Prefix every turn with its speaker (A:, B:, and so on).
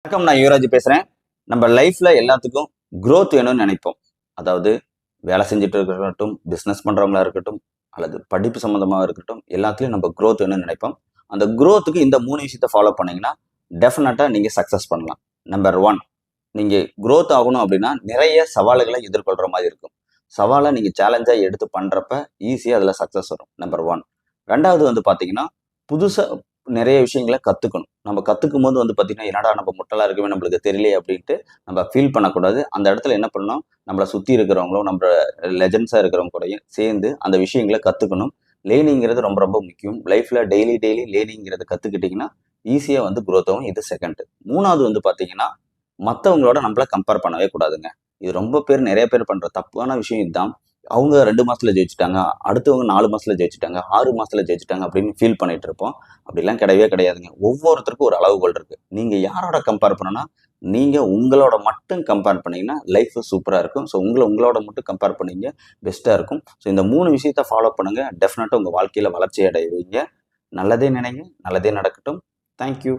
A: வணக்கம், நான் யுவராஜ் பேசுறேன். நம்ம லைஃப்ல எல்லாத்துக்கும் growth வேணும்னு நினைப்போம். அதாவது வேலை செஞ்சுட்டு இருக்கட்டும், பிசினஸ் பண்றவங்களா இருக்கட்டும், அல்லது படிப்பு சம்பந்தமா இருக்கட்டும், எல்லாத்துலயும் நம்ம growth வேணும்னு நினைப்போம். அந்த growthக்கு இந்த 3 விஷயத்த ஃபாலோ பண்ணீங்கன்னா, டெஃபினட்டா நீங்க சக்சஸ் பண்ணலாம். நம்பர் 1, நீங்க growth ஆகணும் அப்படின்னா, நிறைய சவால்களை எதிர்கொள்ற மாதிரி இருக்கும். சவால நீங்க சேலஞ்சா எடுத்து பண்றப்ப, ஈஸியா அதுல சக்சஸ் வரும். நம்பர் 1. 2வது வந்து பாத்தீங்கன்னா, புதுசா நிறைய விஷயங்கள கத்துக்கணும். நம்ம கத்துக்கும்போது வந்து பாத்தீங்கன்னா, என்னடா நம்ம முட்டாளா இருக்கவே நம்மளுக்கு தெரியலையே அப்படின்ட்டு நம்ம ஃபீல் பண்ணக்கூடாது. அந்த இடத்துல என்ன பண்ணணும், நம்மள சுத்தி இருக்கிறவங்களும், நம்ம லெஜண்ட்ஸா இருக்கிறவங்க கூடயும் சேர்ந்து அந்த விஷயங்கள கத்துக்கணும். லேர்னிங்கிறது ரொம்ப ரொம்ப முக்கியம். லைஃப்ல டெய்லி டெய்லி லேர்னிங்கிறத கத்துக்கிட்டீங்கன்னா, ஈஸியா வந்து குரோத் ஆகும். இது 2. 3வது வந்து பாத்தீங்கன்னா, மத்தவங்களோட நம்மள கம்பேர் பண்ணவே கூடாதுங்க. இது ரொம்ப பேர் நெறைய பேர் பண்ற தப்பான விஷயம் இதுதான். அவங்க 2 மாசத்துல ஜெயிச்சுட்டாங்க. அடுத்தவங்க 4 மாசத்துல ஜெயிச்சுட்டாங்க. 6 மாசத்துல ஜெயிச்சுட்டாங்க அப்படின்னு ஃபீல் பண்ணிட்டு இருப்போம். அப்படிலாம் கிடையவே கிடையாதுங்க. ஒவ்வொருத்தருக்கும் ஒரு அளவுகோல் இருக்கு. நீங்க யாரோட கம்பேர் பண்ணணும்னா, நீங்க உங்களோட மட்டும் கம்பேர் பண்ணீங்கன்னா, லைஃப் சூப்பரா இருக்கும். ஸோ உங்களோட மட்டும் கம்பேர் பண்ணீங்க பெஸ்ட்டா இருக்கும். ஸோ இந்த 3 விஷயத்த ஃபாலோ பண்ணுங்க. டெஃபினட்டா உங்க வாழ்க்கையில வளர்ச்சி அடைவீங்க. நல்லதே நினைங்க, நல்லதே நடக்கட்டும். Thank you.